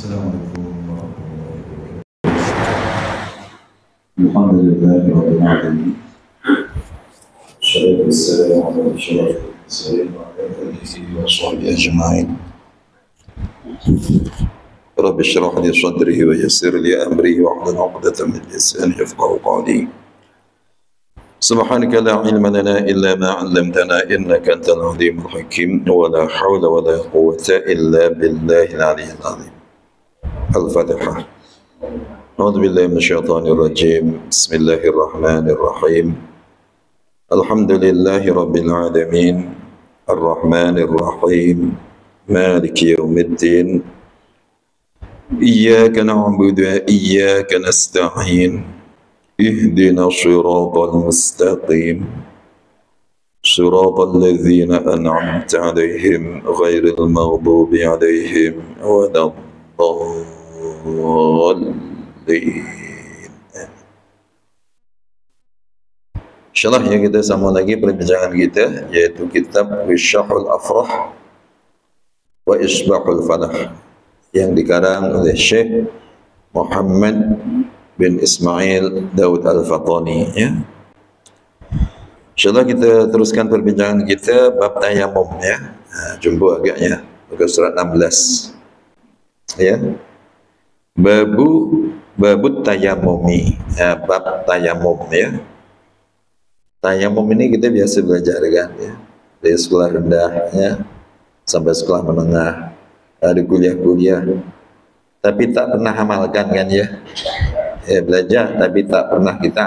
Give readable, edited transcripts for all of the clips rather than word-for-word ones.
السلام عليكم ورحمة الله وبركاته. الحمد لله رب العالمين. والصلاة والسلام على أشرف المرسلين وعلى آله وصحبه أجمعين. رب اشرح لي صدري ويسر لي أمري واحلل عقدة من لساني يفقهوا قولي. سبحانك لا علم لنا إلا ما علمتنا إنك أنت العليم الحكيم ولا حول ولا قوة إلا بالله العلي العظيم. الفاتحة. أعوذ بالله من الشيطان الرجيم. بسم الله الرحمن الرحيم. الحمد لله رب العالمين الرحمن الرحيم مالك يوم الدين إياك نعبد وإياك نستعين اهدنا الصراط المستقيم صراط الذين أنعمت عليهم غير المغضوب عليهم ولا الضالين. InsyaAllah ya, kita sambung lagi perbincangan kita, yaitu kitab Wisyahul Afrah wa Isbahul Falah yang dikarang oleh Syekh Muhammad bin Ismail Daud Al-Fatani, ya. InsyaAllah kita teruskan perbincangan kita bab tayamum, ya. Jumpa agaknya muka surat 16, ya. Babut tayamumi, ya, bab tayamum, ya. Tayamum ini kita biasa belajar kan, ya, dari sekolah rendah, ya, sampai sekolah menengah, ada kuliah-kuliah, tapi tak pernah amalkan kan, ya. Ya, belajar tapi tak pernah kita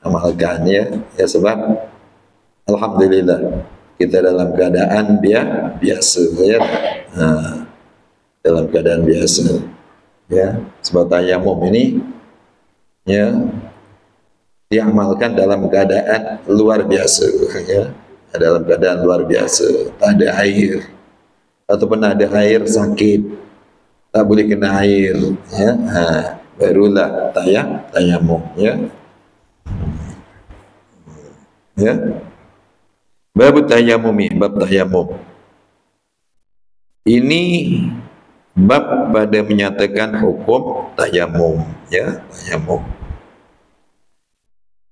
amalkan, ya. Ya, sebab alhamdulillah kita dalam keadaan biasa, ya. Dalam keadaan biasa, ya. Sebab tayamum ini, ya, diamalkan dalam keadaan luar biasa, ya. Dalam keadaan luar biasa, tak ada air ataupun ada air sakit, tak boleh kena air, ya. Barulah tayamum, ya. Ya. Bab tayamumi, bab tayamum. Ini bab pada menyatakan hukum tayamum, ya, tayamum.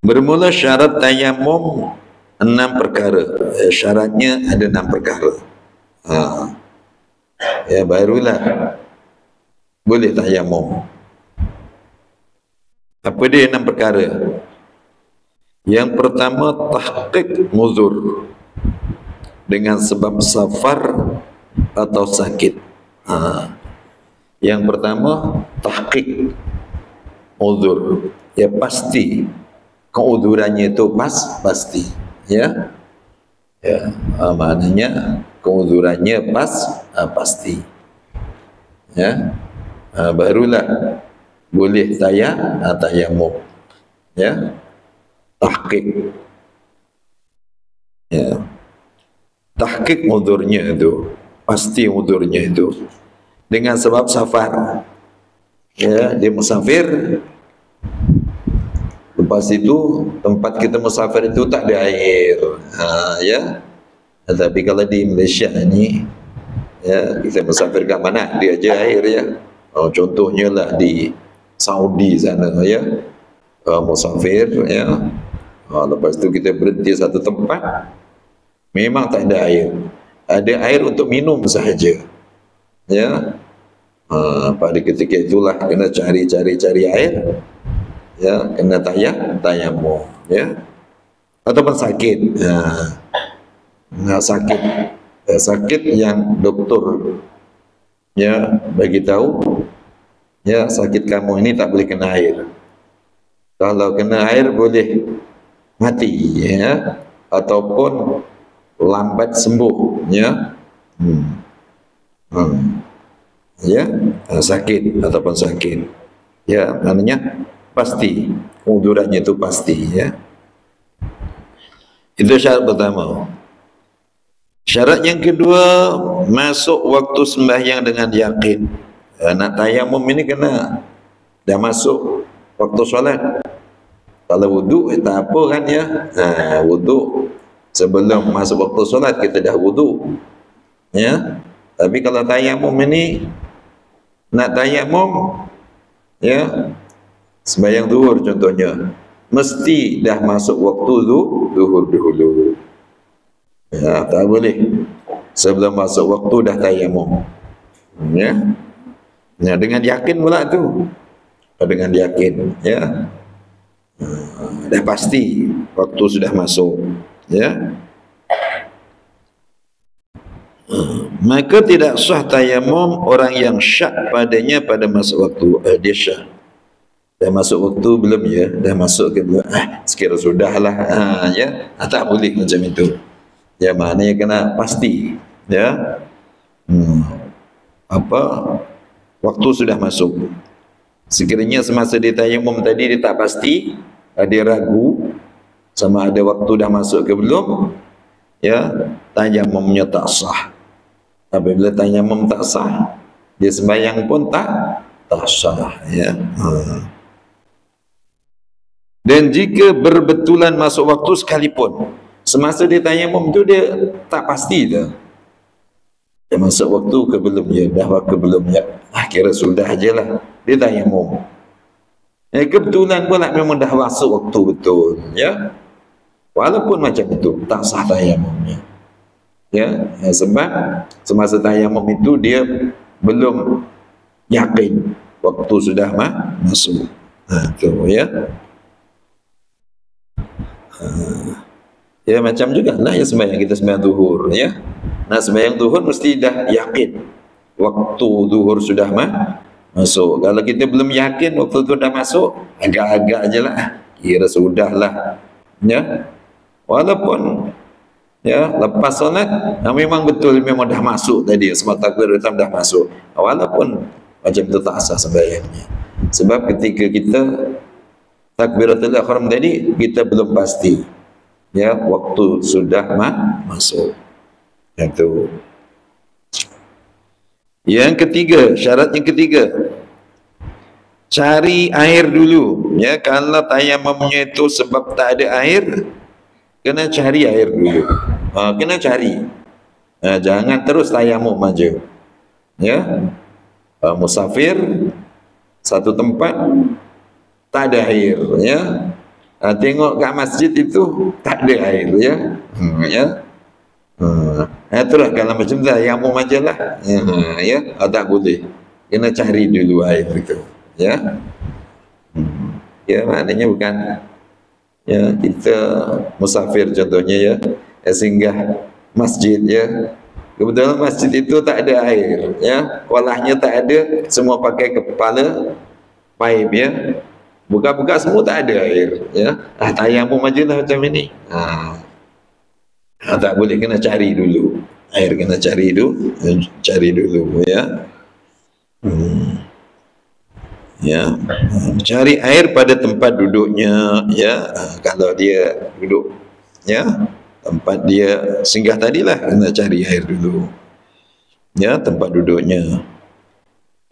Bermula syarat tayamum 6 perkara. Syaratnya ada 6 perkara. Ya, barulah boleh tayamum. Apa dia 6 perkara? Yang pertama, tahqiq muzur, dengan sebab safar atau sakit. Yang pertama, tahqiq muzur, ya, pasti keuzurannya itu pasti, ya. Ya, maknanya keuzurannya pasti, ya. Barulah boleh tayamum, ya. Tahqiq, ya. Tahqiq uzurnya itu pasti, uzurnya itu dengan sebab safar, ya, dia musafir. Lepas itu tempat kita musafir itu tak ada air, ya. Tapi kalau di Malaysia ini, ya, kita musafir ke mana dia ada air, ya. Contohnya lah di Saudi sana, ya, musafir, ya. Lepas itu kita berhenti satu tempat, memang tak ada air, ada air untuk minum sahaja, ya. Pada ketika itulah kena cari air, ya, kena tayamum, ya. Ataupun sakit, sakit yang doktor, ya, bagi tahu, ya, sakit kamu ini tak boleh kena air. Kalau kena air boleh mati, ya, ataupun lambat sembuh, ya. Ya, sakit ataupun sakit, ya, maknanya pasti, uzurannya itu pasti, ya. Itu syarat pertama. Syarat yang kedua, masuk waktu sembahyang dengan yakin. Nak tayamum ini kena dah masuk waktu solat. Kalau wudu tak apa kan, ya. Wudu sebelum masuk waktu solat kita dah wudu, ya. Tapi kalau tayamum ini nak tayamum, ya, sembahyang zuhur contohnya, mesti dah masuk waktu zuhur dulu. Ya, tak boleh sebelum masuk waktu dah tayamum. Ya. Ya, dengan yakin pula tu. Dengan yakin, ya. Dah pasti waktu sudah masuk, ya. Maka tidak sah tayamum orang yang syak padanya pada masuk waktu. Dia syak. Dah masuk waktu belum ya? Dah masuk ke belum? Sekira sudahlah. Ya. Tak boleh macam itu. Ya, maknanya kena pasti, ya. Waktu sudah masuk. Sekiranya semasa dia tayamum tadi dia tak pasti, dia ragu sama ada waktu dah masuk ke belum, ya, tayamumnya tak sah. Apabila tayamum tak sah, dia sembahyang pun tak sah, ya. Dan jika berbetulan masuk waktu sekalipun, semasa dia tayamum tu dia tak pasti dah. Dia masuk waktu ke belum ya? Dah waktu belum ya? Kira sudah je lah. Dia tayamum. Kebetulan pula memang dah masuk waktu betul, ya. Walaupun macam itu, tak sah tayamumnya. Ya, sebab semasa tayamum itu dia belum yakin waktu sudah masuk. Itu ya. Ya macam juga lah ya sembahyang kita sembahyang zuhur, ya. Nah sembahyang zuhur mesti dah yakin waktu zuhur sudah masuk. Kalau kita belum yakin waktu tu dah masuk, agak-agak je lah, kira sudah lah, ya. Walaupun ya lepas solat memang betul memang dah masuk tadi, sebab takbir hitam dah masuk, walaupun macam tu tak sah sembahyangnya. Sebab ketika kita takbiratul ihram tadi kita belum pasti, ya, waktu sudah masuk. Itu. Yang ketiga, syarat yang ketiga, cari air dulu, ya. Kalau tayamumnya itu sebab tak ada air, kena cari air dulu. Kena cari. Jangan terus tayamum aja. Ya. Musafir satu tempat tak ada air, ya. Tengok kat masjid itu tak ada air, ya. Ya. Itulah kalau macam tu tayamum ajalah. Ya, tak boleh. Kena cari dulu air itu, ya. Ya, maknanya bukan, ya, kita musafir contohnya, ya, singgah masjid, ya. Kebetulan masjid itu tak ada air, ya. Kolahnya tak ada, semua pakai kepala paip, ya. Buka-buka semua tak ada air, ya. Tayamum ajalah macam ini. Tak boleh, kena cari dulu air, kena cari dulu, ya. Ya, cari air pada tempat duduknya, ya. Kalau dia duduk, ya, tempat dia singgah tadilah, kena cari air dulu, ya, tempat duduknya.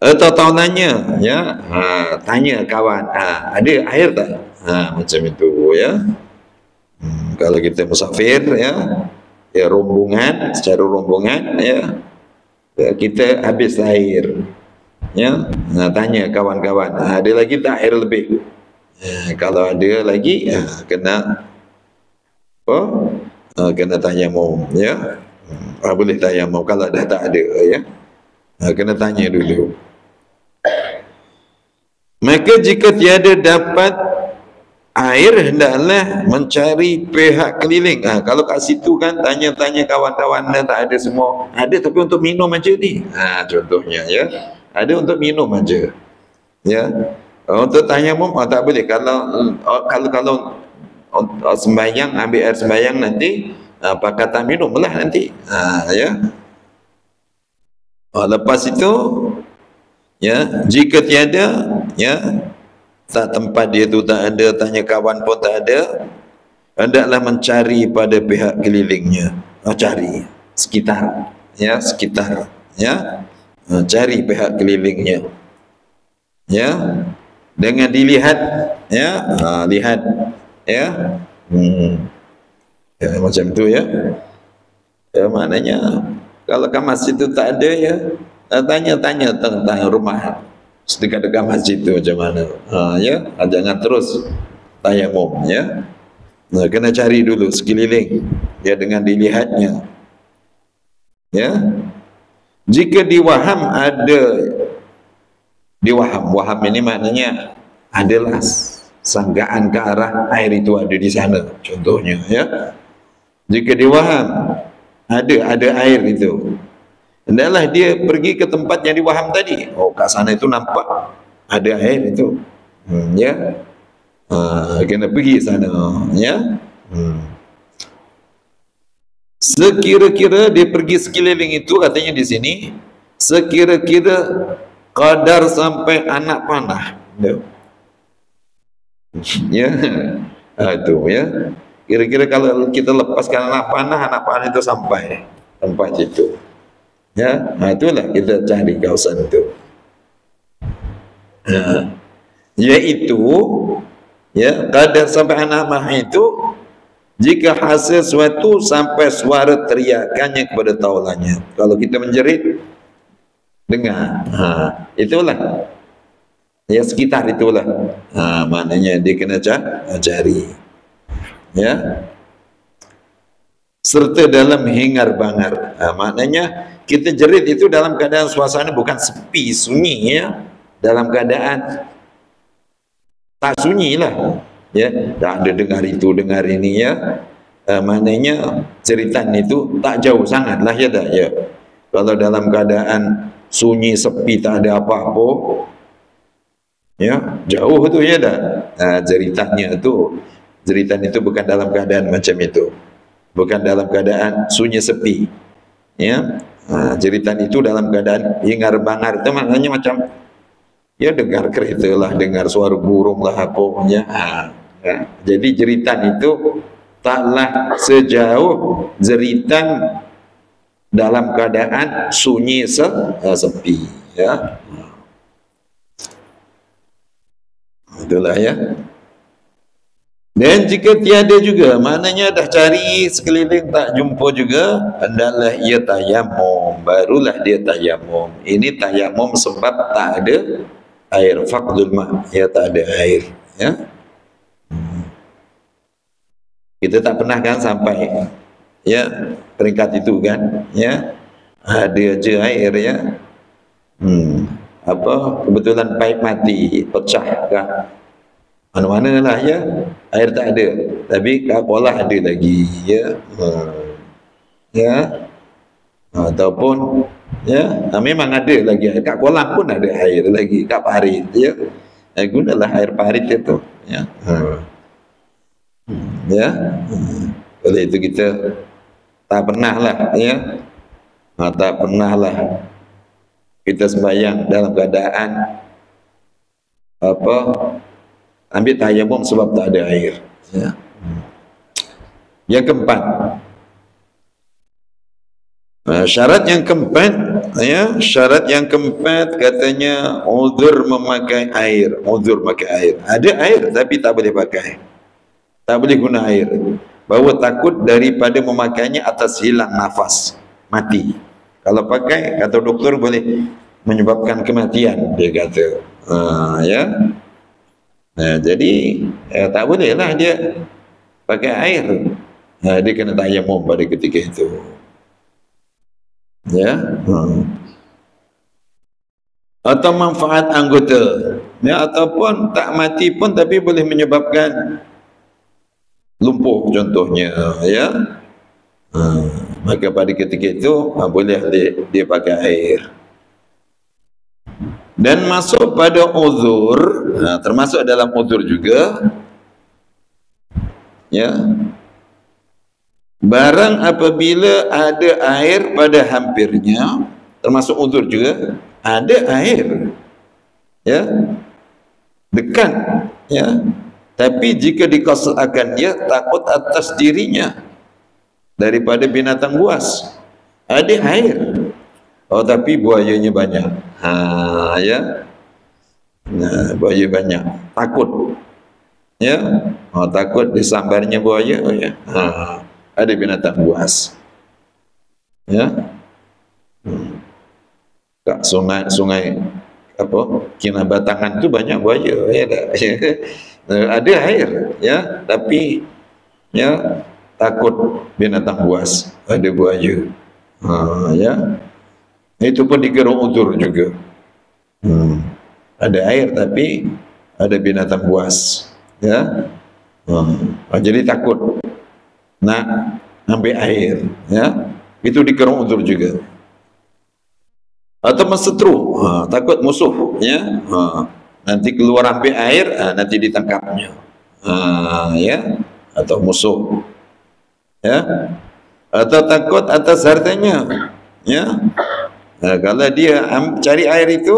Atau tanya, ya, tanya kawan, ada air tak? Macam itu, ya. Kalau kita musafir, ya, rombongan, secara rombongan, ya, kita habis air, ya. Tanya kawan-kawan, ada lagi tak air lebih? Kalau ada lagi, kena apa? Kena tayamum, ya. Boleh tayamum. Kalau dah tak ada, ya, kena tanya dulu. Maka jika tiada dapat air, hendaklah mencari pihak keliling. Kalau kat situ kan tanya-tanya kawan-kawan, tak ada semua. Ada tapi untuk minum aja ni. Contohnya, ya. Ada untuk minum aja. Ya. Untuk tayamum tak boleh. Kalau sembahyang, ambil air sembahyang nanti pakatan minum lah nanti. Ya. Lepas itu, ya, jika tiada, ya, tak tempat dia tu tak ada, tanya kawan pun tak ada, hendaklah mencari pada pihak kelilingnya. Cari sekitar, ya, sekitar, ya. Cari pihak kelilingnya, ya, dengan dilihat, ya, lihat, ya. Ya, macam tu, ya. Ya, maknanya kalau ke masjid itu tak ada, ya, tanya-tanya tentang rumah dekat-dekat masjid itu macam mana. Ya, jangan terus tayamum ya. Kena cari dulu sekeliling ya dengan dilihatnya. Ya. Jika waham ini maknanya adalah sanggaan ke arah air itu ada di sana contohnya ya. Jika diwaham ada air itu, hendaklah dia pergi ke tempat yang diwaham tadi. Oh, kat sana itu nampak ada air itu. Ya. Kena pergi sana ya. Sekira-kira dia pergi sekeliling itu, katanya di sini, sekira-kira kadar sampai anak panah. Ya. Itu ya. Kira-kira kalau kita lepaskan anak panah itu sampai tempat itu. Ya, itulah kita cari kawasan itu. Yaitu ya, kadar sampai anak panah itu jika hasil suatu sampai suara teriakannya kepada taulannya. Kalau kita menjerit, dengar. Itulah. Ya, sekitar itulah. Maknanya dia kena cari. Ya. Serta dalam hingar bangar. Maknanya kita jerit itu dalam keadaan suasana bukan sepi, sunyi ya. Dalam keadaan tak sunyi lah. Ya, tak ada dengar itu, dengar ini ya. Maknanya jeritan itu tak jauh sangat lah ya dah ya. Kalau dalam keadaan sunyi, sepi, tak ada apa-apa, ya, jauh tu ya dah. Jeritan itu bukan dalam keadaan macam itu. Bukan dalam keadaan sunyi sepi. Ya. Jeritan itu dalam keadaan hingar bangar. Itu maknanya macam ya dengar kereta lah, dengar suara burung lah apa ya. Jadi jeritan itu taklah sejauh jeritan dalam keadaan sunyi sepi ya. Itulah ya. Dan jika tiada juga, maknanya dah cari sekeliling tak jumpa juga, hendaklah ia tayamum, barulah dia tayamum. Ini tayamum sebab tak ada air, faqdul ma', ya tak ada air ya. Kita tak pernah kan sampai ya peringkat itu kan ya, ada je air ya. Kebetulan paip mati, pecah kah, mana-mana lah ya, air tak ada, tapi kat kolah ada lagi ya. Ya, ataupun ya, memang ada lagi air kat kolam pun ada air lagi, kat parit ya. Gunalah air parit itu ya. Ya. Oleh itu kita tak pernah lah ya, tak pernah lah kita sembahyang dalam keadaan ambil tayamum sebab tak ada air ya. Yang keempat, syarat yang keempat ya, syarat yang keempat katanya uzur memakai air, uzur pakai air. Ada air tapi tak boleh pakai, tak boleh guna air, bahawa takut daripada memakainya atas hilang nafas, mati. Kalau pakai, kata doktor, boleh menyebabkan kematian, dia kata. Ya. Jadi tak boleh lah dia pakai air. Dia kena tayamum pada ketika itu. Ya. Atau manfaat anggota. Ya, ataupun tak mati pun tapi boleh menyebabkan lumpuh contohnya ya. Maka pada ketika itu boleh dia pakai air. Dan masuk pada uzur, termasuk dalam uzur juga ya, barang apabila ada air pada hampirnya, termasuk uzur juga, ada air ya dekat ya, tapi jika dikosakkan dia takut atas dirinya daripada binatang buas, ada air, tapi buayanya banyak, ya, buaya banyak, takut ya, takut disambarnya buaya, ya, ada binatang buas ya. kat sungai apa Kinabatangan tu banyak buaya, ya tak? Ada air, ya, tapi ya takut binatang buas, ada buaya. Ya, itu pun dikira uzur juga. Ada air tapi ada binatang buas, ya. Jadi takut nak ambil air, ya, itu dikira uzur juga. Atau mensetru, takut musuh, ya, nanti keluar ambil air, nanti ditangkapnya, ya, atau musuh, ya, atau takut atas hartanya, ya. Kalau dia cari air itu,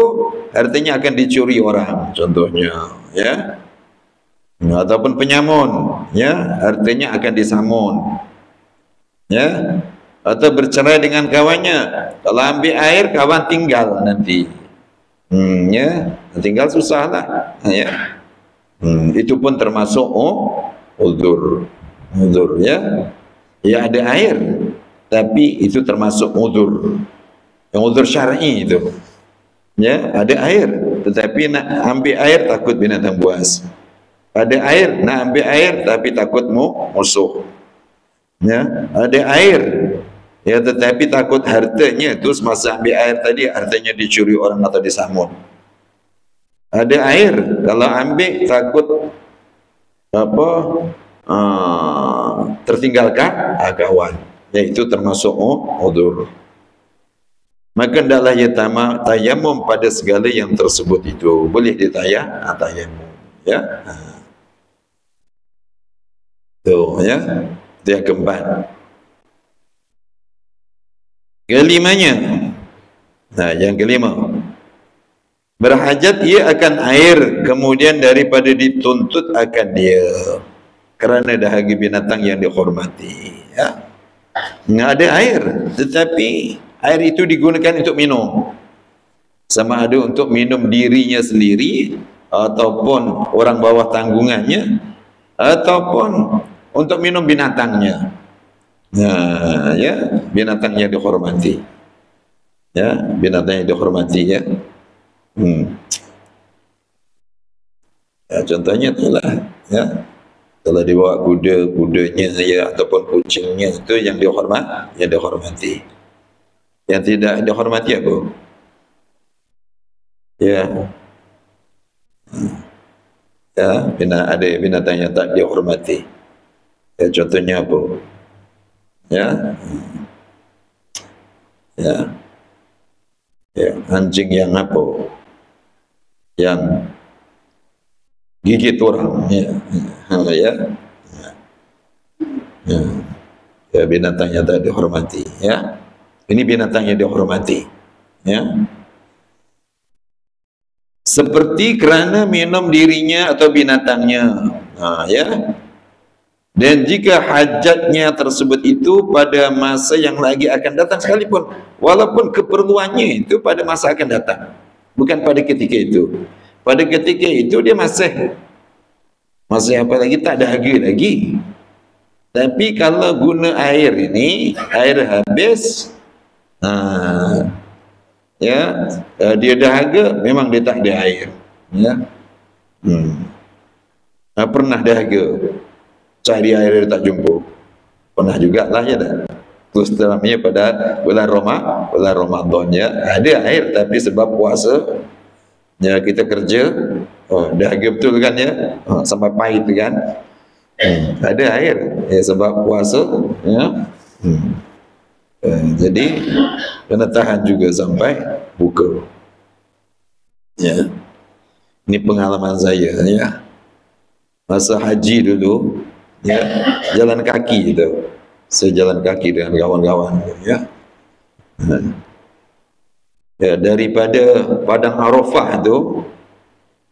hartanya akan dicuri orang, contohnya, ya, ataupun penyamun, ya, hartanya akan disamun, ya, atau bercerai dengan kawannya. Kalau ambil air, kawan tinggal nanti, ya, tinggal susah lah, ya. Itu pun termasuk uzur, ya. Ya, ada air, tapi itu termasuk uzur, yang uzur syar'i itu, ya. Ada air, tetapi nak ambil air takut binatang buas. Ada air, nak ambil air tapi takut musuh, ya. Ada air, ya, tetapi takut hartanya tu semasa ambil air tadi hartanya dicuri orang atau disamun. Ada air, kalau ambil takut apa tertinggalkan kawan, iaitu termasuk uzur. Maka hendaklah ia tayamum pada segala yang tersebut itu. Boleh tayamum, ya. Tu, ya. Itu yang keempat. Kelimanya, yang kelima, berhajat ia akan air, kemudian daripada dituntut akan dia, kerana dahaga binatang yang dihormati, ya. Ada air, tetapi air itu digunakan untuk minum, sama ada untuk minum dirinya sendiri ataupun orang bawah tanggungannya, ataupun untuk minum binatangnya, ya, binatang yang dihormati, ya, binatang yang dihormati, ya. Ya, contohnya itulah, ya, kalau dibawa kudanya, ya, ataupun kucingnya, itu yang dihormati. Yang tidak dihormati apa? Ya, ya, ada binatang yang tak dihormati. Ya, contohnya apa? Ya, ya, ya, anjing yang apa? Yang gigit orang, ya, ya, ya, ya, binatang yang tak dihormati, ya. Ini binatang yang dihormati, ya. Seperti kerana minum dirinya atau binatangnya, ya. Dan jika hajatnya tersebut itu pada masa yang lagi akan datang sekalipun, walaupun keperluannya itu pada masa akan datang, bukan pada ketika itu. Pada ketika itu dia masih apa lagi, tak dahaga lagi. Tapi kalau guna air ini, air habis, ya, dia dahaga, memang dia tak ada air, ya. Pernah dahaga, cari air dia tak jumpa, pernah jugalah, ya tak? Terus teramnya pada bulan Ramadan, ya, ada air tapi sebab puasa, ya, kita kerja, dahaga betul kan, ya, sampai pahit kan, ada air, ya, sebab puasa, ya. Jadi kena tahan juga sampai buka, ya. Ini pengalaman saya, ya, masa haji dulu, ya, jalan kaki itu, saya jalan kaki dengan kawan-kawan, ya. Ya, daripada Padang Arafah tu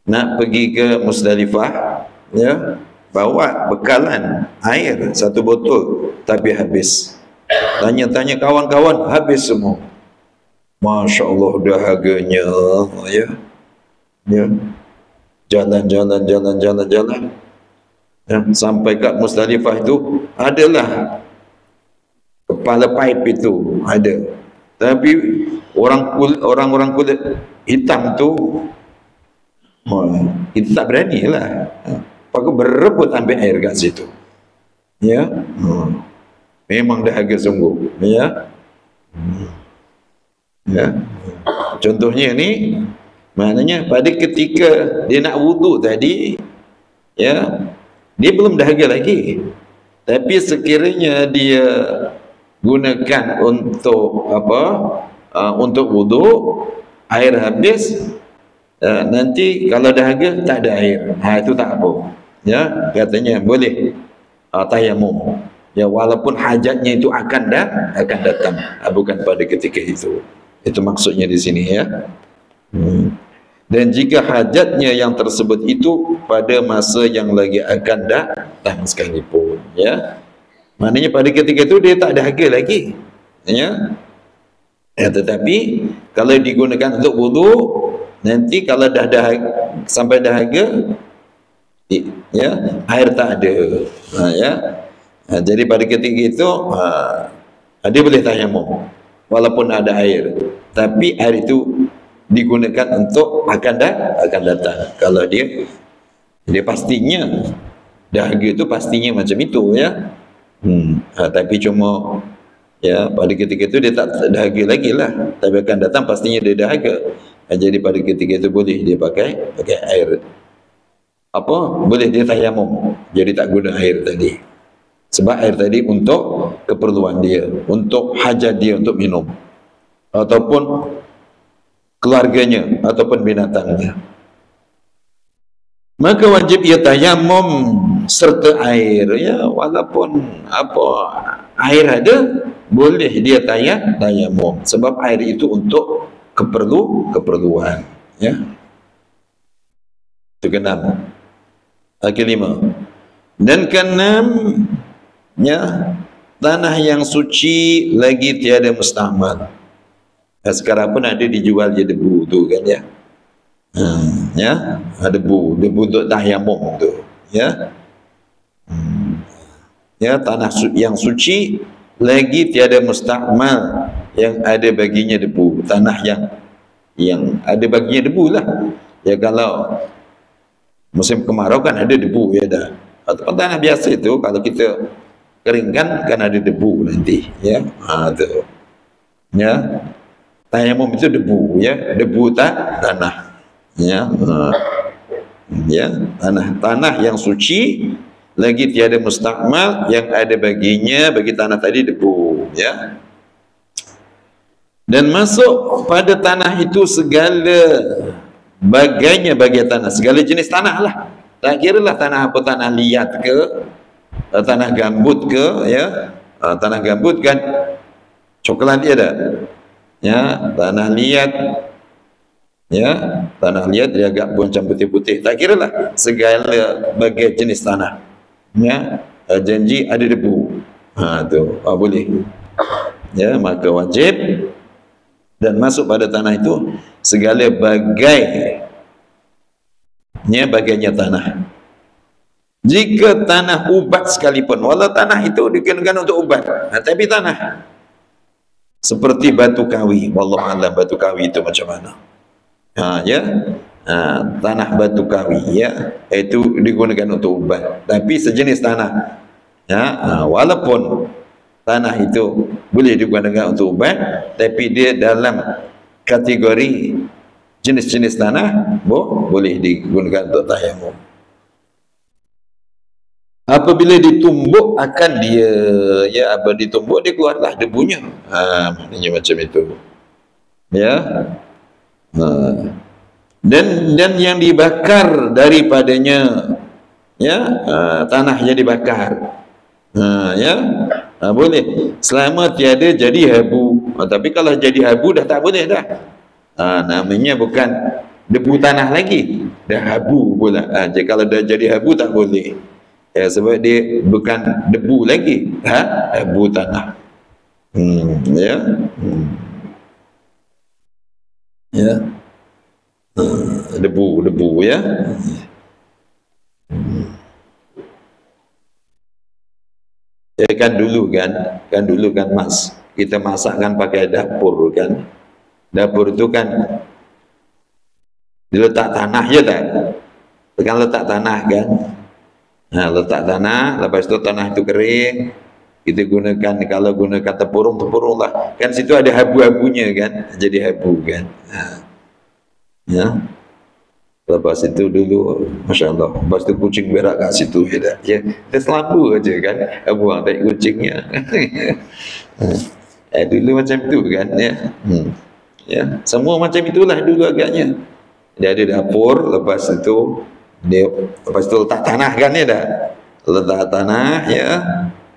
nak pergi ke Musdalifah, ya, bawa bekalan air 1 botol tapi habis. Tanya-tanya kawan-kawan, habis semua. Masya Allah dahaganya, ya, ya. Jalan, ya, sampai kat Musdalifah itu adalah kepala pipe itu ada, Tapi orang-orang kulit hitam tu kita tak berani lah. Pakai berebut ambil air kat situ. Ya. Memang dahaga sungguh. Ya. Ya. Contohnya ni, maknanya pada ketika dia nak wudu tadi, ya, dia belum dahaga lagi. Tapi sekiranya dia gunakan untuk apa? Untuk wudu, air habis, nanti kalau dahaga tak ada air. Itu tak apa. Ya, katanya boleh tayamum. Ya, walaupun hajatnya itu akan datang, bukan pada ketika itu. Itu maksudnya di sini, ya. Dan jika hajatnya yang tersebut itu pada masa yang lagi akan datang sekalipun, ya, maknanya pada ketika itu dia tak dahaga lagi, ya. Tetapi kalau digunakan untuk wudu, nanti kalau dah sampai dahaga, ya, air tak ada, ya. Jadi pada ketika itu dia boleh tayamum walaupun ada air, tapi air itu digunakan untuk akan datang. Kalau dia pastinya dahaga itu pastinya macam itu, ya. Tapi cuma, ya, pada ketika itu dia tak dahaga lagi lah, tapi akan datang pastinya dia dahaga. Jadi pada ketika itu boleh dia pakai air. Boleh dia tayamum, jadi tak guna air tadi. Sebab air tadi untuk keperluan dia, untuk hajat dia untuk minum, ataupun keluarganya, ataupun binatangnya. Maka wajib ia tayamum serta air, ya, walaupun air ada, boleh dia tayamum, sebab air itu untuk keperluan, ya. Itu keenam. Kelima. Dan keenam, ya, tanah yang suci lagi tiada musta'mal. Sekarang pun ada dijual je debu tu kan, ya. Ya, debu untuk tayamum tu, ya. Ya, tanah yang suci lagi tiada musta'mal, yang ada baginya debu. Tanah yang ada baginya debu lah. Ya, kalau musim kemarau kan ada debu, ya dah. Atau tanah biasa itu kalau kita keringkan kan ada debu nanti, ya. Tu. Ya. Tayamum itu debu, ya. Debu tanah. Ya. Ya, tanah yang suci lagi tiada musta'mal, yang ada baginya bagi tanah tadi debu, ya. Dan masuk pada tanah itu segala bagainya bagian tanah, segala jenis tanah lah. Tak kira lah tanah apa, tanah liat ke, tanah gambut ke, ya. Tanah gambut kan coklat dia dah, ya. Tanah liat, ya, tanah liat dia agak macam putih-putih. Tak kira lah segala bagian jenis tanah, ya. Janji ada debu, tu boleh, ya. Maka wajib dan masuk pada tanah itu segala bagainya tanah. Jika tanah ubat sekalipun, walau tanah itu digunakan untuk ubat, tapi tanah seperti batu kawi, wallahu a'lam batu kawi itu macam mana, ya. Tanah batu kawi, ya, itu digunakan untuk ubat, tapi sejenis tanah, ya. Walaupun tanah itu boleh digunakan untuk ubat, tapi dia dalam kategori jenis-jenis tanah boleh digunakan untuk tayamum. Apabila ditumbuk akan dia, ya, ditumbuk dia keluarlah debunya, maknanya macam itu, ya. Dan yang dibakar daripadanya, ya, tanahnya dibakar, ya, boleh selama tiada jadi habu. Tapi kalau jadi habu dah tak boleh dah. Namanya bukan debu tanah lagi, dah habu pula. Jadi kalau dah jadi habu tak boleh, ya, sebab dia bukan debu lagi, habu tanah, ya. Ya, debu, ya. Ya, kan dulu kan mas, kita masakkan pakai dapur kan. Dapur itu kan diletak tanah ya tak? Kan letak tanah kan. Nah, letak tanah, lepas itu tanah itu kering, kita gunakan, kalau gunakan tepurung lah. Kan situ ada habu-habunya kan, jadi habu kan. Nah, ya. Lepas itu dulu, Masya Allah, lepas itu kucing berak kat situ ya, kita selambu aja kan, buang tai kucingnya. Dulu macam itu kan ya. Ya, semua macam itulah dulu agaknya. Dia ada dapur, lepas itu letak tanah kan ya dah. Letak tanah ya.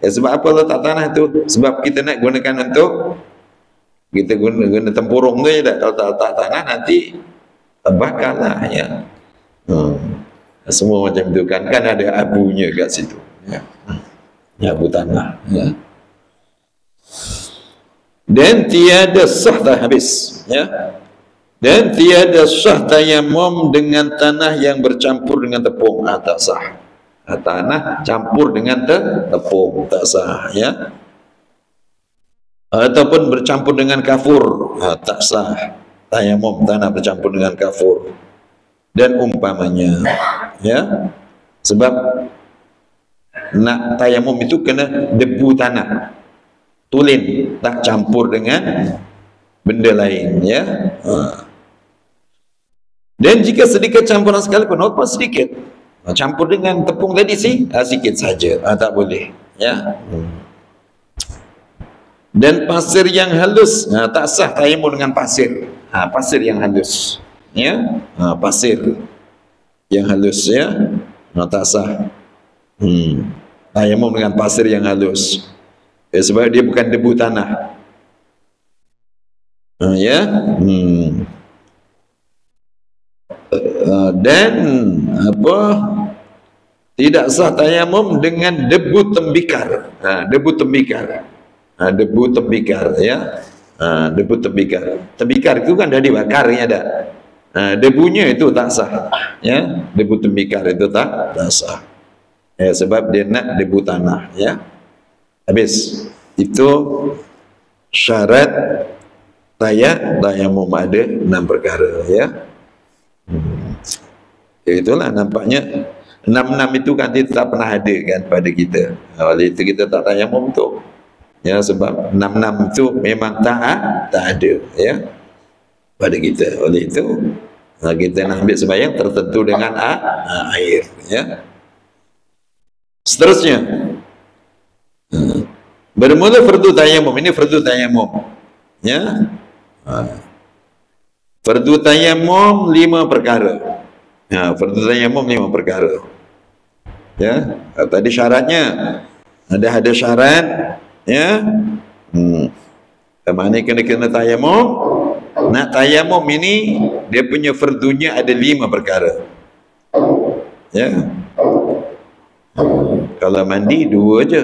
Ya sebab apa letak tanah itu? Sebab kita nak gunakan untuk kita guna tempurung tu ya dah. Kalau letak tanah nanti terbakar lah ya. Semua macam itu kan ada abunya kat situ ya. Abu tanah ya. Dan tiada sah dah habis ya. Dan tiada sah tayamum dengan tanah yang bercampur dengan tepung, tak sah. Tanah campur dengan tepung, tak sah ya. Ataupun bercampur dengan kafur, tak sah. Tayamum tanah bercampur dengan kafur dan umpamanya ya. Sebab nak tayamum itu kena debu tanah, tulen, tak campur dengan benda lain ya. Dan jika sedikit campuran sekalipun, apa sedikit campur dengan tepung tadi sedikit saja, tak boleh ya. Dan pasir yang halus, tak sah tayamum dengan pasir. Pasir yang halus ya, pasir yang halus ya, tak sah tayamum dengan pasir yang halus sebab dia bukan debu tanah ya. Dan apa, tidak sah tayamum dengan debu tembikar. Debu tembikar ya. Debu tembikar itu kan dah dibakarnya dah. Debunya itu tak sah ya. Debu tembikar itu tak sah ya, sebab dia nak debu tanah ya. Habis itu syarat tayamum ada 6 perkara ya. Itulah nampaknya 6 itu kan dia tak pernah ada kan pada kita. Oleh itu kita tak tayamum tu ya, sebab 6 itu memang tak ada ya pada kita. Oleh itu kita nak ambil sembahyang tertentu dengan air ya. Seterusnya bermula fardu tayamum. Ini fardu tayamum ya. Fardu tayamum 5 perkara ya. Fardu tayamum 5 perkara ya. Tadi syaratnya ada syarat ya. Mana kena tayamum. Nak tayamum ini dia punya fardunya ada 5 perkara ya. Kalau mandi 2 je.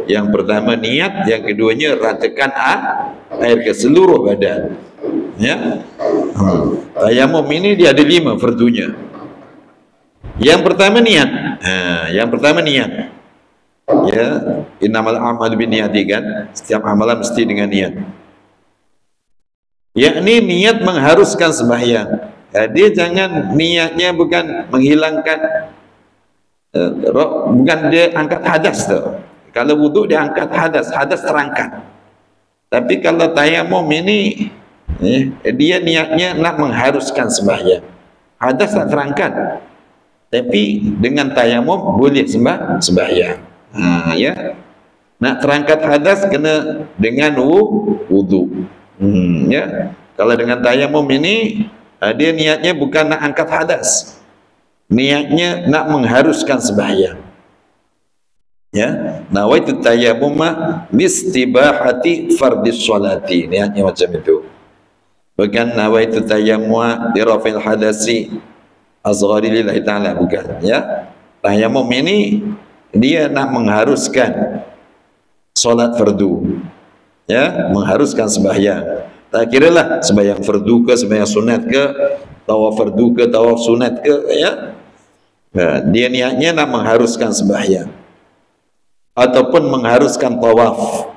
Yang pertama niat, yang keduanya ratakan air ke seluruh badan ya. Tayamum ini dia ada 5 fardunya. Yang pertama niat. Yang pertama niat ya. Innamal a'malu binniyati kan, setiap amalan mesti dengan niat. Yakni niat mengharuskan sembahyang. Dia jangan niatnya bukan menghilangkan bukan dia angkat hadas tu. Kalau wuduk dia angkat hadas terangkat. Tapi kalau tayamum ini dia niatnya nak mengharuskan sembahyang. Hadas tak terangkat, tapi dengan tayamum boleh sembahyang ya. Nak terangkat hadas kena dengan wuduk ya. Kalau dengan tayamum ini dia niatnya bukan nak angkat hadas, niatnya nak mengharuskan sembahyang ya. Nawaitu tayammuma listibahati fardhis sholati, niatnya macam itu. Bukan nawaitu tayammuma li rafil hadasi asghari lillahi ta'ala, bukan ya. Tayammum ini dia nak mengharuskan solat fardu ya, mengharuskan sembahyang. Tak kira lah sembahyang fardu ke sembahyang sunat ke, tawaf fardu ke tawaf sunat ke ya. Dia niatnya nak mengharuskan sembahyang ataupun mengharuskan tawaf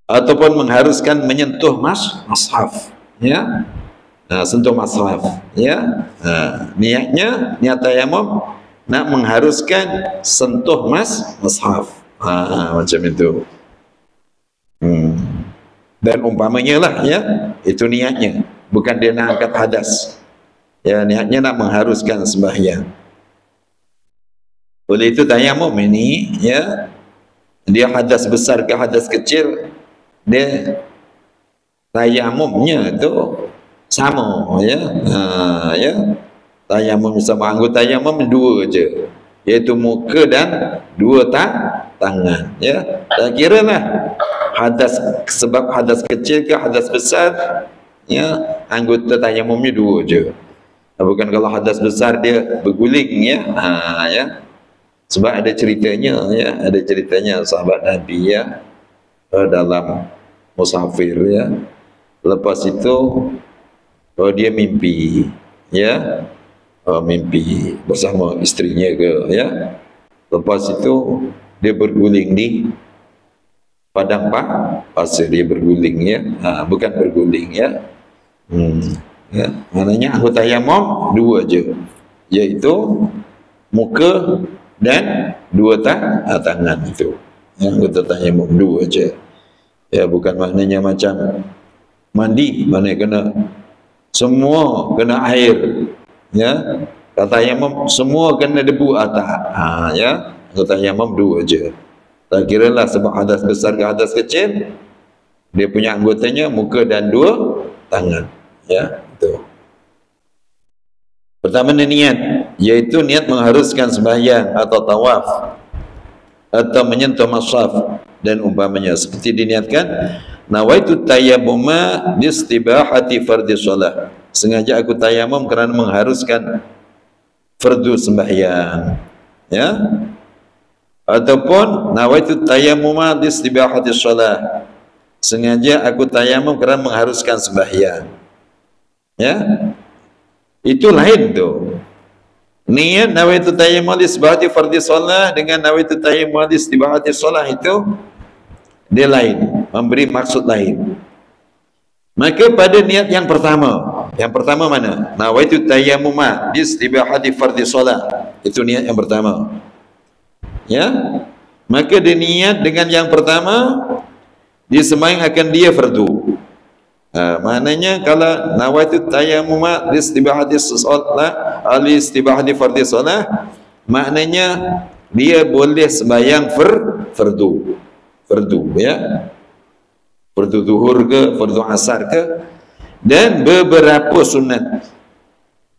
ataupun mengharuskan menyentuh mushaf, ya. Nah, sentuh mushaf, ya. Nah, niatnya, niat tayamum nak mengharuskan sentuh mushaf. Macam itu. Dan umpamanya lah, ya, itu niatnya, bukan dia nak angkat hadas, ya, niatnya nak mengharuskan sembahyang. Oleh itu tayamum ini, ya, dia hadas besar ke hadas kecil, dia tayamumnya itu sama, ya. Ya, tayamum sama, anggota tayamum dua je, iaitu muka dan dua tangan, ya. Tak kira lah hadas, sebab hadas kecil ke hadas besar, ya, anggota tayamumnya dua je. Bukan kalau hadas besar dia berguling, ya. Ya, sebab ada ceritanya, ya, ada ceritanya sahabat Nabi, ya, dalam musafir, ya. Lepas itu dia mimpi, ya, mimpi bersama istrinya ke, ya. Lepas itu dia berguling di padang pasir, dia berguling, ya. Bukan berguling, ya. Ya, maknanya anggota tayamum dua je, iaitu muka dan dua tangan itu, ya, anggota tayamum dua je, ya. Bukan maknanya macam mandi, maknanya kena semua kena air, ya. Kata tayamum semua kena debu atas, ya. Anggota tayamum dua je. Tak kira lah sebab hadas besar ke hadas kecil, dia punya anggotanya muka dan dua tangan, ya. Itu pertama niat, iaitu niat mengharuskan sembahyang atau tawaf atau menyentuh mushaf dan umpamanya, seperti diniatkan nawaitu tayammuma listibahati fardhi shalah, sengaja aku tayamum kerana mengharuskan fardu sembahyang, ya. Ataupun nawaitu tayammuma listibahati shalah, sengaja aku tayamum kerana mengharuskan sembahyang, ya. Itu lain tu. Niat nawaitu tayammum listibahati fardhi shalah dengan nawaitu tayammum listibahati shalah itu dia lain, memberi maksud lain. Maka pada niat yang pertama mana? Nawaitu tayammuma listibahati fardhi shalah, itu niat yang pertama, ya. Maka dia niat dengan yang pertama, dia sembahyang akan dia fardu. Maknanya kalau nawaitu tayammuma listibahati shalah listibahati fardhi shalah, maknanya dia boleh sembahyang fardu, ya, fardu zuhur ke, fardu asar ke, dan beberapa sunat.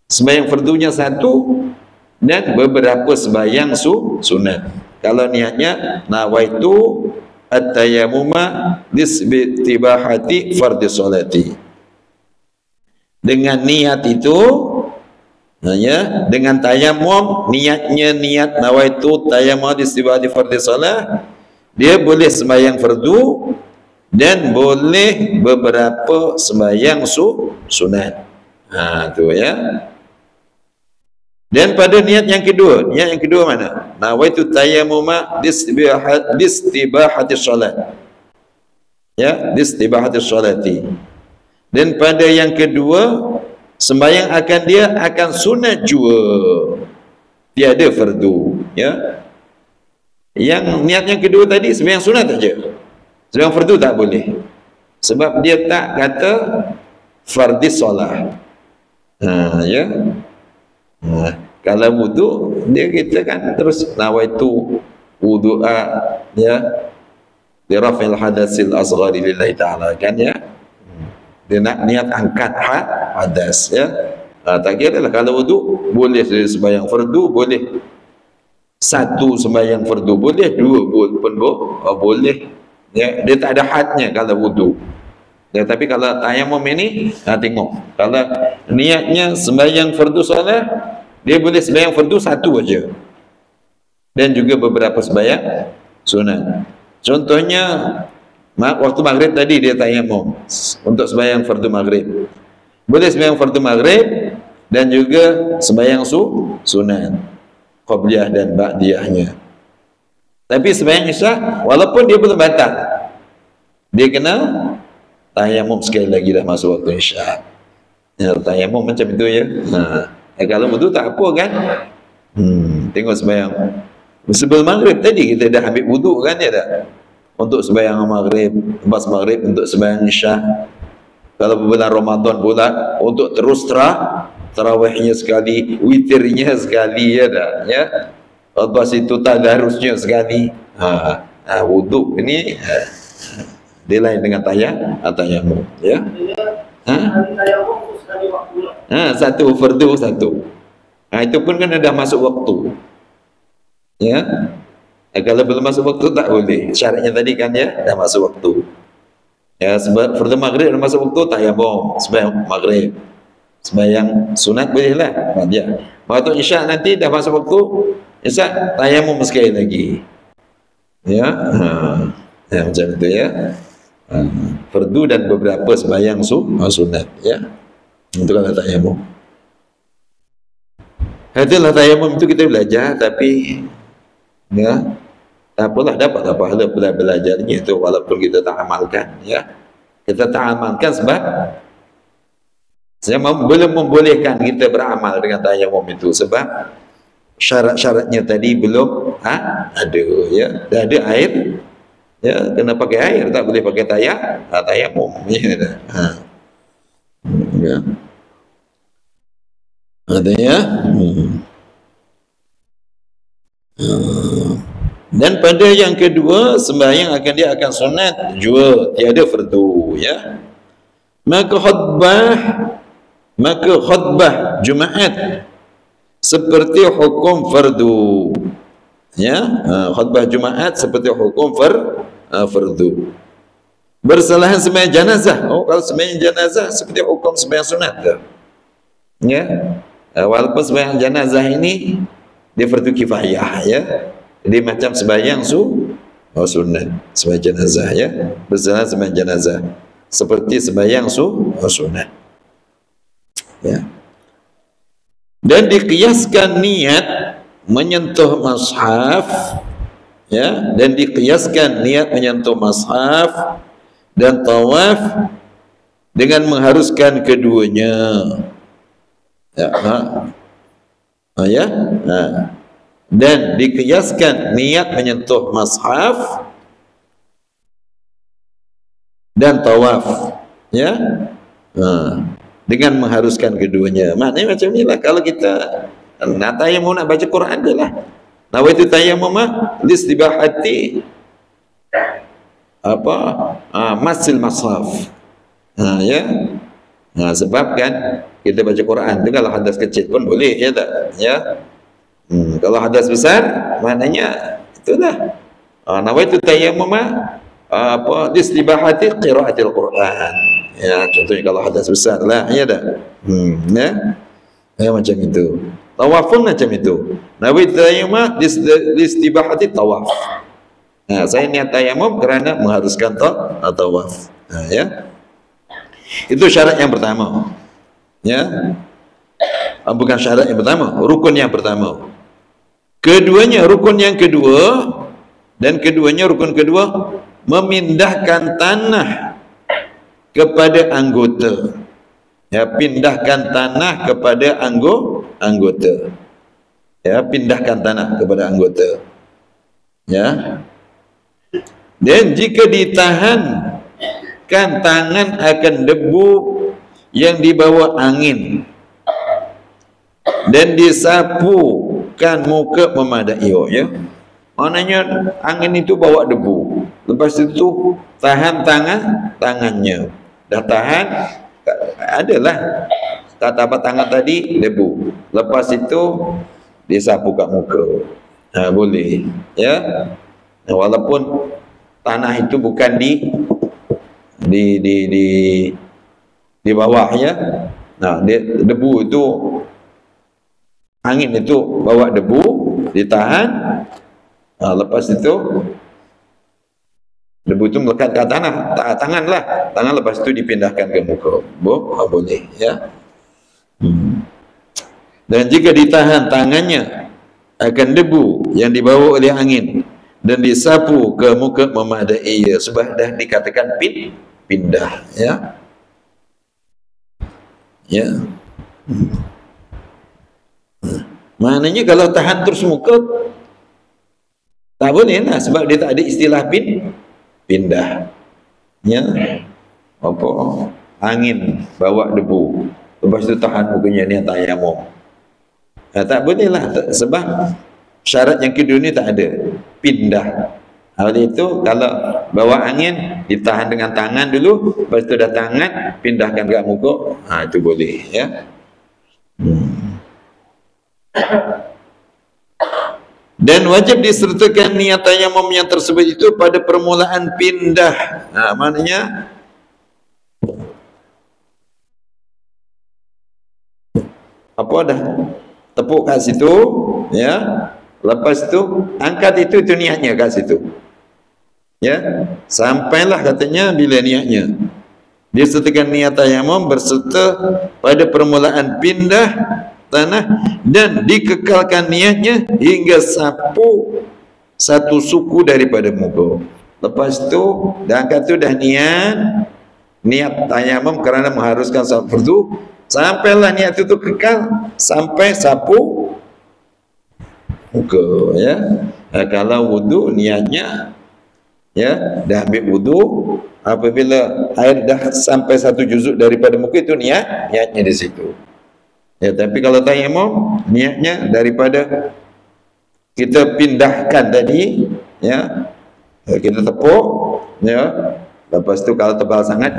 Sembahyang fardunya satu dan beberapa sembahyang sunat. Kalau niatnya nawaitu at-tayammuma listibahati fardhi sholati, dengan niat itu, ya, dengan tayamum, niatnya niat nawaitu tayammum listibahati fardhi shalah, dia boleh sembahyang fardu dan boleh beberapa sembahyang sunat. Tu, ya. Dan pada niat yang kedua mana? Nawaitu tayammuma listibahati shalah, ya, listibahati sholati. Dan pada yang kedua, sembahyang akan sunat jua, tiada fardu, ya. Yang niat yang kedua tadi sembahyang sunat saja, sembahyang fardu tak boleh, sebab dia tak kata fardhi shalah. Ya. Kalau wudu, dia kita kan terus nawaitu wudu'a, ya, li raf'il hadasil asghari lillahi ta'ala, kan, ya. Dia nak niat angkat hadas, ya. Tak kira lah, kalau wudu boleh sembahyang fardu, boleh satu sembahyang fardu, boleh dua pun boleh, ya. Dia tak ada hadnya kalau wudu, ya. Tapi kalau tayamum ini, tengok, kalau niatnya sembahyang fardu salat, dia boleh sembahyang fardu satu aja, dan juga beberapa sembahyang sunat. Contohnya waktu maghrib tadi dia tayamum untuk sembahyang fardu maghrib, boleh sembahyang fardu maghrib dan juga sembahyang sunat, qabliyah dan ba'diyahnya. Tapi sembahyang isya walaupun dia belum batal, dia kena tayamum sekali lagi dah masuk waktu isyak. Ya, tayamum macam itu ya. Kalau wudu tak apa kan. Tengok sembahyang sebelum maghrib tadi kita dah ambil wudu kan ya dah. Untuk sembahyang maghrib, lepas maghrib untuk sembahyang isyak. Kalau bulan Ramadan pula untuk terus tarawihnya sekali, witirnya sekali ya dah ya. Lepas itu tadarusnya sekali. Wudu ini dia lain dengan tayamum ya. Satu fardu satu. Itu pun kan dah masuk waktu. Ya. Kalau belum masuk waktu tak boleh. Syaratnya tadi kan ya dah masuk waktu. Ya, sebab fardu maghrib dah masuk waktu tayamum, sembahyang maghrib. Sembahyang sunat boleh lah. Ya. Waktu isyak nanti dah masuk waktu isyak tayamum sekali lagi. Ya. Ya macam itu ya. Fardu dan beberapa sembahyang sunat ya. Itu kalau tayamum. Itulah tayamum itu kita belajar tapi ya tak apalah dapat pahala belajarnya itu walaupun kita tak amalkan ya. Kita tak amalkan sebab saya belum membolehkan kita beramal dengan tayamum itu sebab syarat-syaratnya tadi belum ada ya. Dah ada air ya, kena pakai air, tak boleh pakai tayamum ya. Ya. Ada ya. Dan pada yang kedua sembahyang dia akan sunat jua, tiada fardu ya. Maka khutbah Jumaat seperti hukum fardu ya. Khutbah Jumaat seperti hukum fardu. Bersalahan sembahyang jenazah. Kalau sembahyang jenazah seperti hukum sembahyang sunat ya. Walaupun sembahyang jenazah ini dia fardu kifayah ya. Dia macam sembahyang sunat, sembahyang jenazah ya. Bersalahan sembahyang jenazah seperti sembahyang sunat ya. Dan dikiaskan niat menyentuh mushaf ya, dan dikiaskan niat menyentuh mushaf dan tawaf dengan mengharuskan keduanya ya. Dan dikiaskan niat menyentuh mushaf dan tawaf ya, dengan mengharuskan keduanya. Maknanya macam inilah kalau kita tayamum nak baca Quran je lah. Nawaitu tayamum listibahati masil mushaf ya. Sebab kan kita baca Quran tu kalau hadas kecil pun boleh ya tak ya. Kalau hadas besar maknanya itulah nawaitu tayammum listibahati qiraatil Quran ya. Contohnya kalau hadas besar lah ya dah ya macam itu. Tawaf pun macam itu, nawaitu tayammum listibahati tawaf. Saya niat tayammum kerana mengharuskan tawaf ya. Itu syarat yang pertama ya. Bukan syarat yang pertama, rukun yang pertama. Keduanya rukun yang kedua, dan keduanya rukun kedua memindahkan tanah kepada anggota ya. Pindahkan tanah kepada anggota ya. Pindahkan tanah kepada anggota ya. Dan jika ditahankan tangan akan debu yang dibawa angin dan disapukan muka memadai ya. Maknanya angin itu bawa debu, lepas itu tahan tangannya, dah tahan, adalah tapak tangan tadi debu, lepas itu disapu kat muka, boleh ya. Walaupun tanah itu bukan di bawah ya. Debu itu, angin itu bawa debu, ditahan, lepas itu debu itu melekat ke tanah, tangan lah, tangan lepas itu dipindahkan ke muka, boleh ya. Dan jika ditahan tangannya akan debu yang dibawa oleh angin dan disapu ke muka memadai ia, sebab dah dikatakan pindah, ya. Ya. Maknanya kalau tahan terus muka tak boleh lah, sebab dia tak ada istilah pindah. Ya. Apa? Angin bawa debu, lepas tu tahan mukanya, ni tayamum. Tak boleh lah, sebab syarat yang kedua ni tak ada, pindah. Oleh itu kalau bawa angin ditahan dengan tangan dulu, lepas tu dah tangan pindahkan ke muka, itu boleh, ya. Dan wajib disertakan niat tayamum yang tersebut itu pada permulaan pindah. Maknanya apa, dah tepuk kat situ, ya. Lepas tu angkat itu niatnya kat situ, ya. Sampailah katanya bila niatnya disertakan niat tayamum berserta pada permulaan pindah tanah, dan dikekalkan niatnya hingga sapu satu suku daripada muka. Lepas tu dah angkat tu dah niat tayamum kerana mengharuskan salat fardu, sampailah niat itu kekal sampai sapu muka, ya. Kalau wudu niatnya, ya, dah ambil wudu, apabila air dah sampai satu juzuk daripada muka itu niatnya di situ, ya. Tapi kalau tayamum niatnya daripada kita pindahkan tadi, ya, kita tepuk, ya. Lepas tu kalau tebal sangat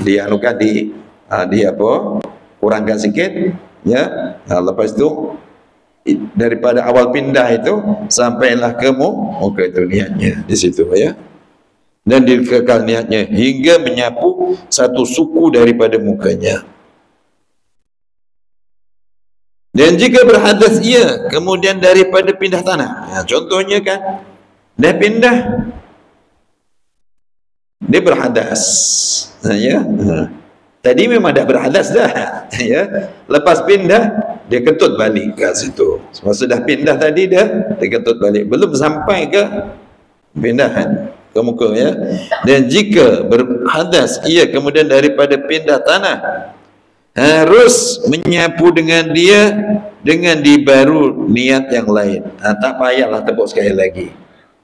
dianukan di apa, kurangkan sikit, ya. Lepas tu daripada awal pindah itu sampailah ke muka itu niatnya di situ, ya. Dan dikekal niatnya hingga menyapu satu suku daripada mukanya. Dan jika berhadas ia kemudian daripada pindah tanah, contohnya kan dah pindah, dia berhadas, ya. Tadi memang dah berhadas dah, ya. Lepas pindah dia kentut balik ke situ. Masa dah pindah tadi dia kentut balik, belum sampai ke pindahan ke muka, ya. Dan jika berhadas ia kemudian daripada pindah tanah, harus menyapu dengan dia dengan dibaru niat yang lain. Tak payahlah tepuk sekali lagi,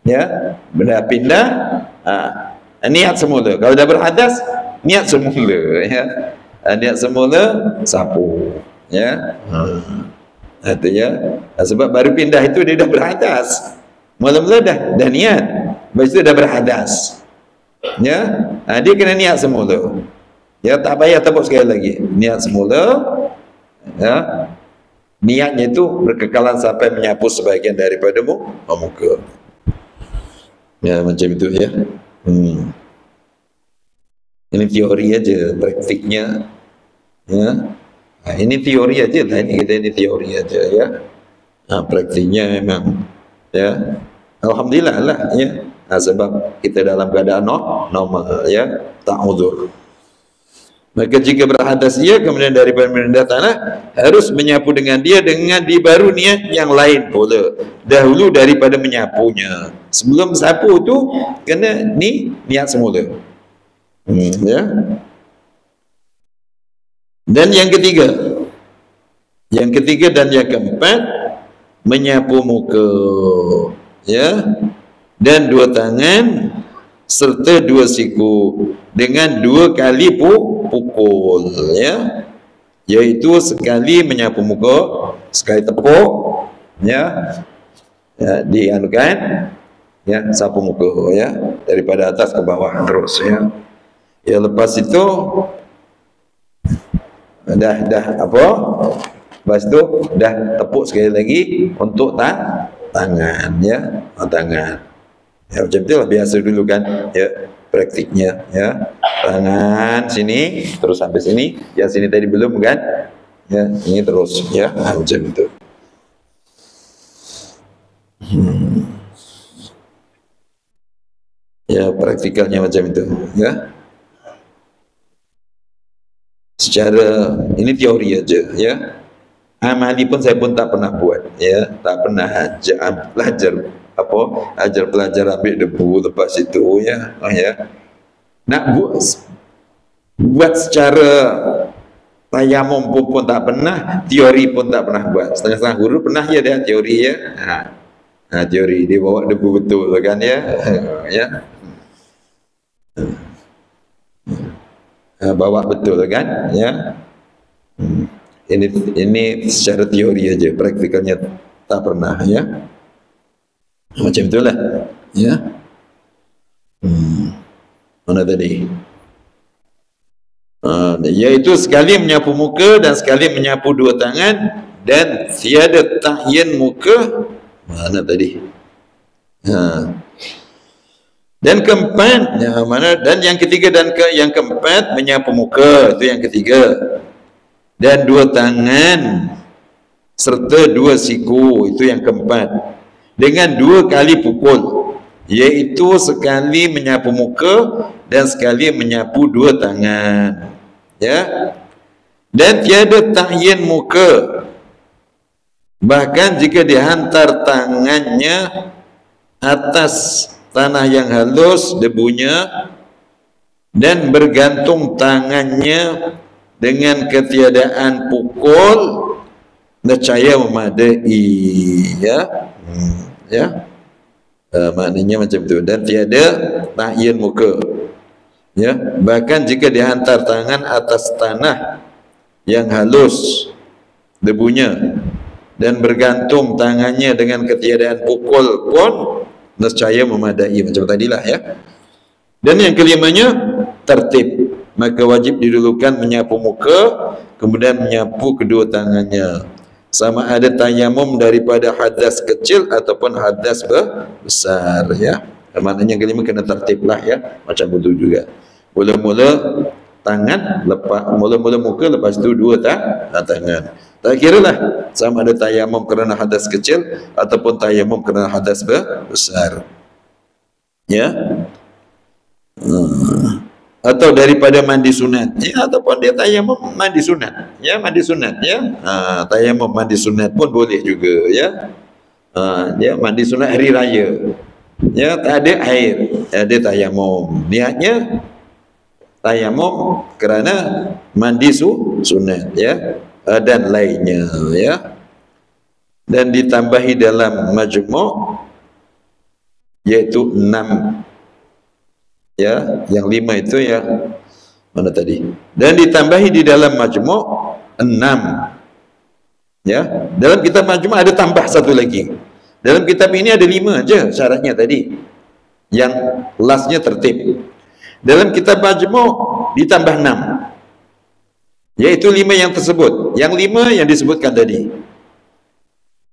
ya. Benda pindah, niat semula. Kalau dah berhadas, niat semula, ya. Niat semula, sapu, ya. Itu, ya. Sebab baru pindah itu dia dah berhadas. Mula-mula dah niat, lepas itu dah berhadas, ya. Dia kena niat semula, ya. Tak payah tepuk sekali lagi, niat semula, ya. Niatnya itu berkekalan sampai menyapu sebahagian daripada muka, ya. Macam itu, ya. Ini teori aja, praktiknya, ya. Ini teori aja lah, ini teori aja, ya. Praktiknya memang, ya, alhamdulillah lah, ya. Sebab kita dalam keadaan normal, ya, tak uzur. Maka jika berhadas ia kemudian daripada pindah tanah, harus menyapu dengan dia dengan dibaru niat yang lain pula dahulu daripada menyapunya. Sebelum sapu tu kena niat semula, ya. Dan yang ketiga dan yang keempat, menyapu muka, ya, dan dua tangan serta dua siku dengan 2 kali pukul, ya. Yaitu sekali menyapu muka, sekali tepuk, ya, dianukan, ya, sapu muka, ya, daripada atas ke bawah terus, ya. Ya, lepas itu dah apa, lepas tu dah tepuk sekali lagi untuk tangan, ya. Tangan, ya, macam itulah biasa dulu kan, ya, praktiknya, ya. Tangan sini terus sampai sini, yang sini tadi belum kan, ya, ini terus, ya. Macam itu. Ya, praktikalnya macam itu, ya. Secara ini teori aja, ya. Amali pun saya pun tak pernah buat, ya, tak pernah belajar apa ajar pelajar ambil debu lepas itu ya. Nak buat secara tayamum pun tak pernah, teori pun tak pernah buat. Setengah-setengah guru pernah ya dia teori ya. Teori dia bawa debu betul kan ya. Ya. Bawa betul kan ya. Ini secara teori aja, praktikalnya tak pernah ya. Macam itulah ya. Mana tadi? Yaitu sekali menyapu muka dan sekali menyapu dua tangan dan tiada tahyin muka. Mana tadi? Dan keempat, dan yang ketiga dan yang keempat menyapu muka, itu yang ketiga. Dan dua tangan serta dua siku, itu yang keempat. Dengan dua kali pukul, yaitu sekali menyapu muka dan sekali menyapu dua tangan. Ya. Dan tiada tahyin muka, bahkan jika dihantar tangannya atas tanah yang halus debunya dan bergantung tangannya dengan ketiadaan pukul, nescaya memadai ya. Maknanya macam itu. Dan tiada tahyin muka ya, bahkan jika dihantar tangan atas tanah yang halus debunya dan bergantung tangannya dengan ketiadaan pukul pun nescaya memadai, macam tadilah ya. Dan yang kelimanya tertib, maka wajib didulukan menyapu muka kemudian menyapu kedua tangannya, sama ada tayamum daripada hadas kecil ataupun hadas besar ya. Maknanya kelima kena tertiblah ya, macam wudu juga. Mula-mula tangan, mula-mula muka, lepas itu dua tangan. Tak kira lah sama ada tayamum kerana hadas kecil ataupun tayamum kerana hadas besar ya. Atau daripada mandi sunat ya, ataupun dia tayamum mandi sunat ya, mandi sunat ya. Tayamum mandi sunat pun boleh juga ya. Dia mandi sunat hari raya ya, tak ada air, dia tayamum, niatnya tayamum kerana mandi sunat ya, dan lainnya ya. Dan ditambahi dalam majmu' yaitu 6 ya, yang 5 itu ya mana tadi, dan ditambahi di dalam majmu' 6 ya. Dalam kitab majmu' ada tambah satu lagi, dalam kitab ini ada 5 aja syaratnya tadi, yang lastnya tertib. Dalam kitab majmu' ditambah 6, yaitu 5 yang tersebut, yang 5 yang disebutkan tadi.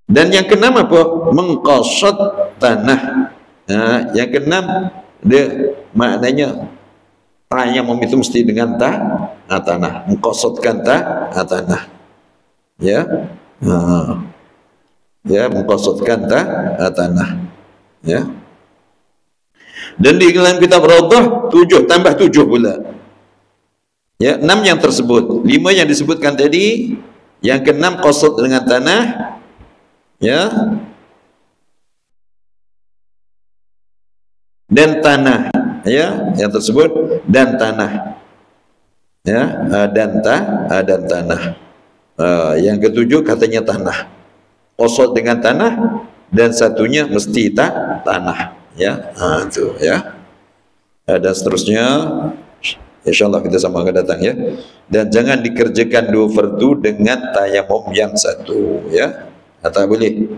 Dan yang keenam apa? Mengqasad tanah. Yang keenam dia maknanya tayamum itu mesti dengan tanah, mengqasadkan tanah ya. Ya, mengqasadkan tanah ya. Dan di dalam kitab Raudhah 7 tambah 7 pula ya. 6 yang tersebut, 5 yang disebutkan tadi, yang keenam qasad dengan tanah ya, dan tanah ya, yang tersebut dan tanah ya, dan tanah. Yang ketujuh katanya tanah, qasad dengan tanah, dan satunya mesti tanah ya. Itu ya. Dan seterusnya insyaallah kita sama akan datang ya. Dan jangan dikerjakan 2 fardu dengan tayamum yang satu ya. Tak boleh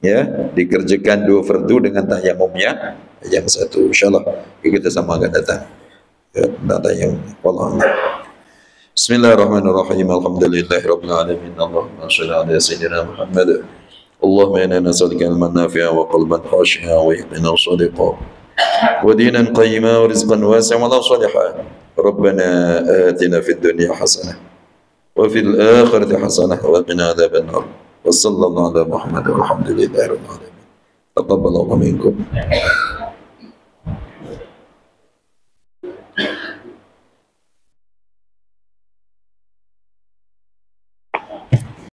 ya dikerjakan 2 fardu dengan tayamum yang satu. Insyaallah kita sama akan datang ya, tayamum. Wallahu a'lam. Bismillahirrahmanirrahim. Alhamdulillahirabbil alamin. Allahumma shalli ala sayyidina Muhammad. Allahumma inna nas'aluka ilman nafi'an wa qalban khashi'an wa yaqinan shadiqan wa dinan qayyiman wa rizqan wasi'an wa salihan. Rabbana atina fid dunya hasanah wa fil akhirati hasanah wa qina adzaban nar. Wassallallahu ala Muhammad walhamdulillahi rabbil alamin. Taqabbalallahu minkum.